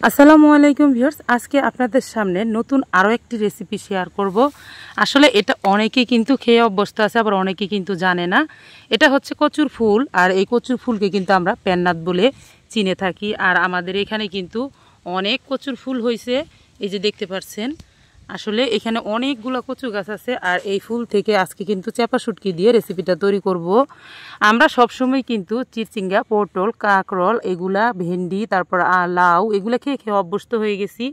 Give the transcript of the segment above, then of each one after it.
আসসালামু আলাইকুম ভিউয়ার্স, আজকে আপনাদের সামনে নতুন আরও একটি রেসিপি শেয়ার করব। আসলে এটা অনেকেই কিন্তু খেয়ে অভ্যস্ত আছে, আবার অনেকেই কিন্তু জানে না। এটা হচ্ছে কচুর ফুল, আর এই কচুর ফুলকে কিন্তু আমরা পেন্নাত বলে চিনে থাকি। আর আমাদের এখানে কিন্তু অনেক কচুর ফুল হয়েছে, এই যে দেখতে পাচ্ছেন। আসলে এখানে অনেকগুলো কচু গাছ আছে, আর এই ফুল থেকে আজকে কিন্তু চাপা শুটকি দিয়ে রেসিপিটা তৈরি করব। আমরা সবসময় কিন্তু চিচিঙ্গা, পটল, কাঁকরোল, এগুলা ভেন্ডি, তারপর লাউ এগুলা খেয়ে খেয়ে অভ্যস্ত হয়ে গেছি।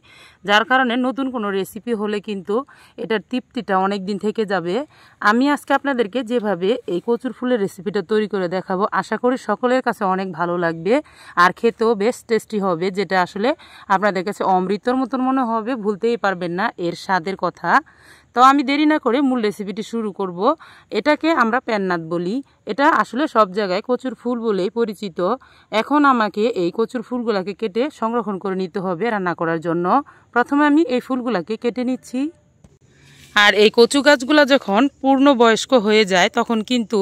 যার কারণে নতুন কোনো রেসিপি হলে কিন্তু এটার তৃপ্তিটা অনেক দিন থেকে যাবে। আমি আজকে আপনাদেরকে যেভাবে এই কচুর ফুলের রেসিপিটা তৈরি করে দেখাবো, আশা করি সকলের কাছে অনেক ভালো লাগবে আর খেতেও বেশ টেস্টি হবে, যেটা আসলে আপনাদের কাছে অমৃতর মতন মনে হবে, ভুলতেই পারবেন না এর স্বাদের কথা। তো আমি দেরি না করে মূল রেসিপিটি শুরু করব। এটাকে আমরা পেন্নাত বলি, এটা আসলে সব জায়গায় কচুর ফুল বলেই পরিচিত। এখন আমাকে এই কচুর ফুলগুলোকে কেটে সংরক্ষণ করে নিতে হবে রান্না করার জন্য। প্রথমে আমি এই ফুলগুলোকে কেটে নিচ্ছি। আর এই কচু গাছগুলো যখন পূর্ণবয়স্ক হয়ে যায় তখন কিন্তু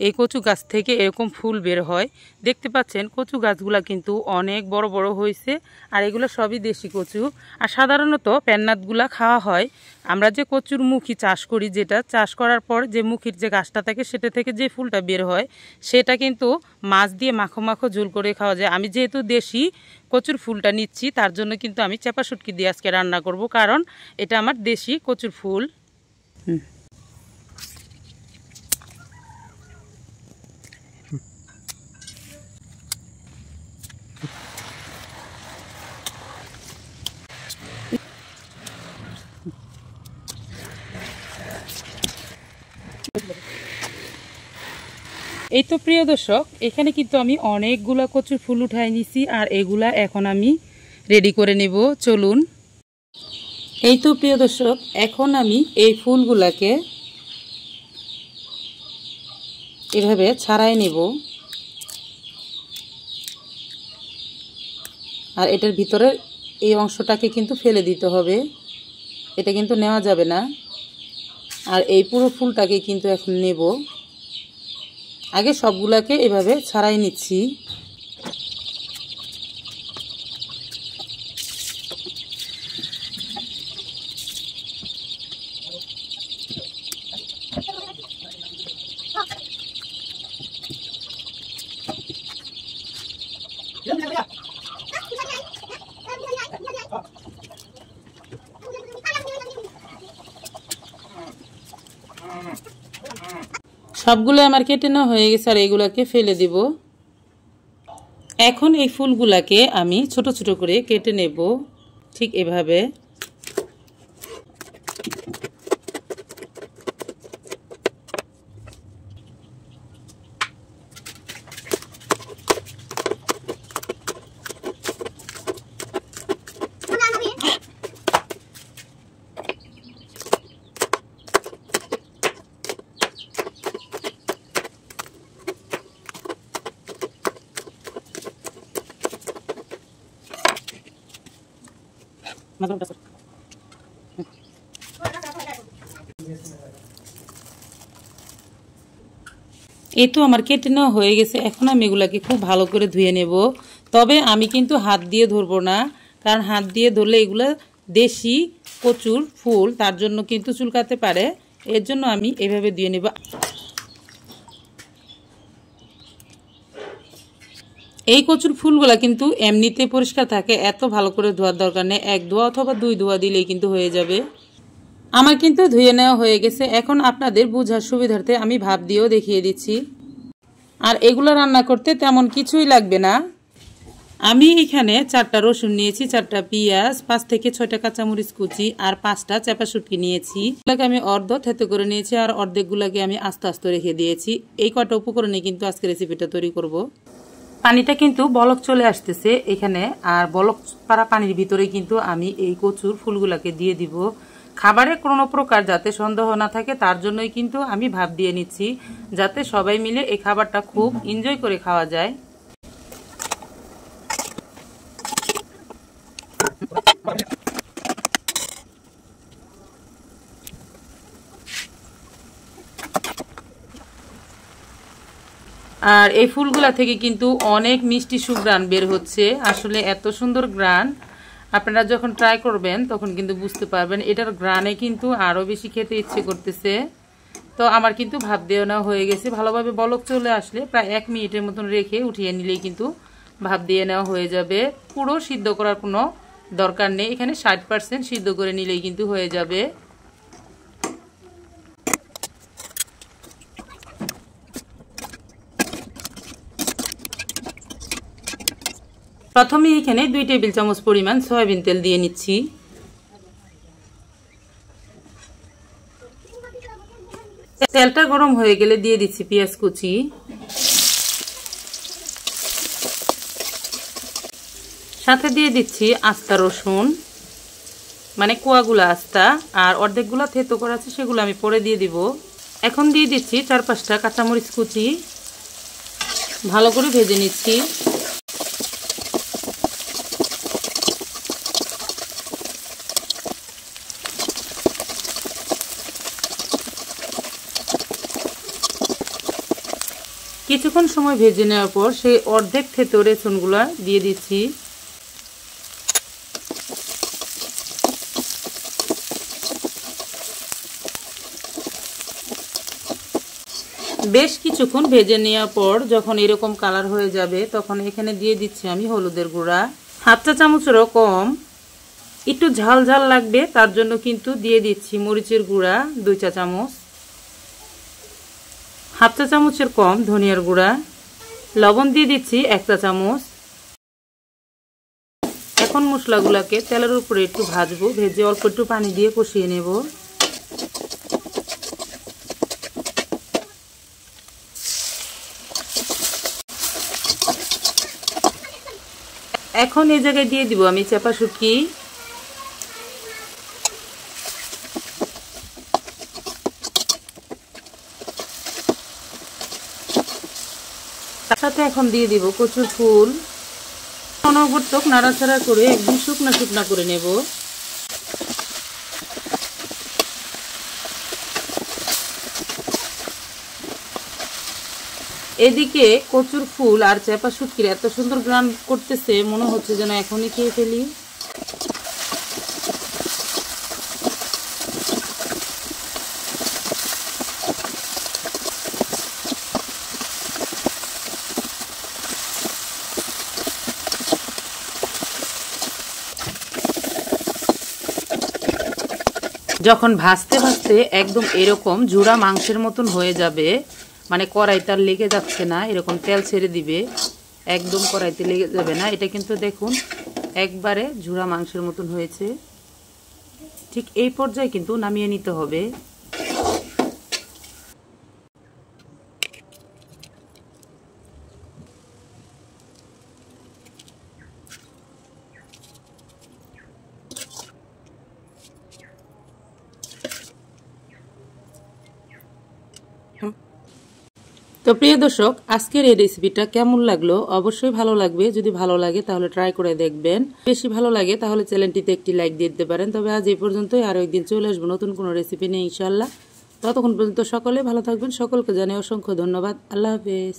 এই কচু গাছ থেকে এরকম ফুল বের হয়। দেখতে পাচ্ছেন কচু গাছগুলো কিন্তু অনেক বড় বড় হয়েছে, আর এগুলো সবই দেশি কচু। আর সাধারণত পেন্নাতগুলা খাওয়া হয়। আমরা যে কচুর মুখী চাষ করি, যেটা চাষ করার পর যে মুখির যে গাছটা থাকে সেটা থেকে যে ফুলটা বের হয়, সেটা কিন্তু মাছ দিয়ে মাখো মাখো ঝোল করে খাওয়া যায়। আমি যেহেতু দেশি কচুর ফুলটা নিচ্ছি, তার জন্য কিন্তু আমি চাপা শুটকি দিয়ে আজকে রান্না করব, কারণ এটা আমার দেশি কচুর ফুল। এই তো প্রিয় দর্শক, এখানে কিন্তু আমি অনেকগুলা কচুর ফুল উঠাই নিছি, আর এগুলা এখন আমি রেডি করে নেব। চলুন। এই তো প্রিয় দর্শক, এখন আমি এই ফুলগুলাকে এভাবে ছাড়াই নেব। আর এটার ভিতরে এই অংশটাকে কিন্তু ফেলে দিতে হবে, এটা কিন্তু নেওয়া যাবে না। আর এই পুরো ফুলটাকে কিন্তু এখন নেব। আগে সবগুলাকে এভাবে ছাড়াই নিচ্ছি। সবগুলো আমার কেটে নেওয়া হয়ে গেছে, আর এইগুলাকে ফেলে দিব। এখন এই ফুলগুলাকে আমি ছোট ছোট করে কেটে নেব, ঠিক এভাবে। এই তো আমার কেটে নেওয়া হয়ে গেছে। এখন আমি এগুলাকে খুব ভালো করে ধুয়ে নেব। তবে আমি কিন্তু হাত দিয়ে ধরবো না, কারণ হাত দিয়ে ধরলে এগুলো দেশি কচুর ফুল, তার জন্য কিন্তু চুলকাতে পারে। এর জন্য আমি এভাবে ধুয়ে নেব। এই কচুর ফুলগুলা কিন্তু এমনিতে পরিষ্কার থাকে, এত ভালো করে ধোয়ার দরকার নেই। এক ধোয়া অথবা দুই ধোয়া দিলেই কিন্তু হয়ে যাবে। আমার কিন্তু ধুয়ে নেওয়া হয়ে গেছে। এখন আপনাদের বোঝার সুবিধার্থে আমি ভাপ দিয়েও দেখিয়ে দিচ্ছি। আর এগুলো রান্না করতে তেমন কিছুই লাগবে না। আমি এখানে 4টা রসুন নিয়েছি, 4টা পেঁয়াজ, 5 থেকে 6টা কাঁচামরিচ কুচি, আর 5টা চাপা শুটকি নিয়েছি। এগুলোকে আমি অর্ধ থেতো করে নিয়েছি, আর অর্ধেকগুলোকে আমি আস্তে আস্তে রেখে দিয়েছি। এই কটা উপকরণে কিন্তু আজকে রেসিপিটা তৈরি করব। পানিটা কিন্তু বলক চলে আসতেছে এখানে, আর বলক পাড়া পানির ভিতরে কিন্তু আমি এই কচুর ফুলগুলাকে দিয়ে দিব। খাবারে কোনো প্রকার যাতে সন্দেহ না থাকে, তার জন্যই কিন্তু আমি ভাপ দিয়ে নিচ্ছি, যাতে সবাই মিলে এই খাবারটা খুব এনজয় করে খাওয়া যায়। আর এই ফুলগুলা থেকে কিন্তু অনেক মিষ্টি সুঘ্রাণ বের হচ্ছে। আসলে এত সুন্দর ঘ্রাণ, আপনারা যখন ট্রাই করবেন তখন কিন্তু বুঝতে পারবেন এটার গ্রানে কিন্তু আরও বেশি খেতে ইচ্ছে করতেছে। তো আমার কিন্তু ভাপ দিয়ে নেওয়া হয়ে গেছে। ভালোভাবে বলক চলে আসলে প্রায় 1 মিনিটের মতন রেখে উঠিয়ে নিলেই কিন্তু ভাপ দিয়ে নেওয়া হয়ে যাবে। পুরো সিদ্ধ করার কোনো দরকার নেই, এখানে 60% সিদ্ধ করে নিলেই কিন্তু হয়ে যাবে। প্রথমে এখানে 2 টেবিল চামচ পরিমাণ সয়াবিন তেল দিয়ে নিচ্ছি। তেলটা গরম হয়ে গেলে দিয়ে দিচ্ছি পেঁয়াজ কুচি, সাথে দিয়ে দিচ্ছি আস্তা রসুন, মানে কোয়াগুলা আস্তা, আর অর্ধেকগুলো থেতো করা আছে সেগুলো আমি পরে দিয়ে দিব। এখন দিয়ে দিচ্ছি 4-5টা কাঁচামরিচ কুচি, ভালো করে ভেজে নিচ্ছি। কিছুক্ষণ সময় ভেজে নেওয়ার পর সেই অর্ধেক থেতো রসুনগুলো দিয়ে দিচ্ছি। বেশ কিছুক্ষণ ভেজে নেওয়ার পর যখন এরকম কালার হয়ে যাবে তখন এখানে দিয়ে দিচ্ছি আমি হলুদের গুঁড়া, 1/2 চা চামচেরও কম। একটু ঝাল ঝাল লাগবে তার জন্য কিন্তু দিয়ে দিচ্ছি মরিচের গুঁড়া 2 চা চামচ, 1/2 চা চামচের কম ধনিয়ার গুঁড়া, লবণ দিয়ে দিচ্ছি 1 চা চামচ। এখন মশলাগুলোকে তেলের উপরে একটু ভাজবো, ভেজে অল্প একটু পানি দিয়ে কষিয়ে নেব। এখন এই জায়গায় দিয়ে দিব আমি চাপা শুটকি, তার সাথে এখন দিয়ে দিব কচুর ফুল। অনবরত নাড়াচাড়া করে একদম শুকনা শুকনা করে নেব। এদিকে কচুর ফুল আর চাপা শুটকির এত সুন্দর গ্রান করতেছে, মনে হচ্ছে যেন এখনই খেয়ে ফেলি। যখন ভাজতে ভাজতে একদম এরকম ঝুরা মাংসের মতন হয়ে যাবে, মানে কড়াইতে আর লেগে যাচ্ছে না, এরকম তেল ছেড়ে দিবে, একদম কড়াইতে লেগে যাবে না। এটা কিন্তু দেখুন একবারে ঝুরা মাংসের মতন হয়েছে। ঠিক এই পর্যায়ে কিন্তু নামিয়ে নিতে হবে। তো প্রিয় দর্শক, আজকের এই রেসিপিটা কেমন লাগলো অবশ্যই ভালো লাগবে। যদি ভালো লাগে তাহলে ট্রাই করে দেখবেন, বেশি ভালো লাগে তাহলে চ্যানেলটিতে একটি লাইক দিয়ে দিতে পারেন। তবে আজ এই পর্যন্তই, আরো একদিন চলে আসবো নতুন কোনো রেসিপি নিয়ে ইনশাআল্লাহ। ততক্ষণ পর্যন্ত সকলে ভালো থাকবেন। সকলকে জানাই অসংখ্য ধন্যবাদ। আল্লাহ হাফেজ।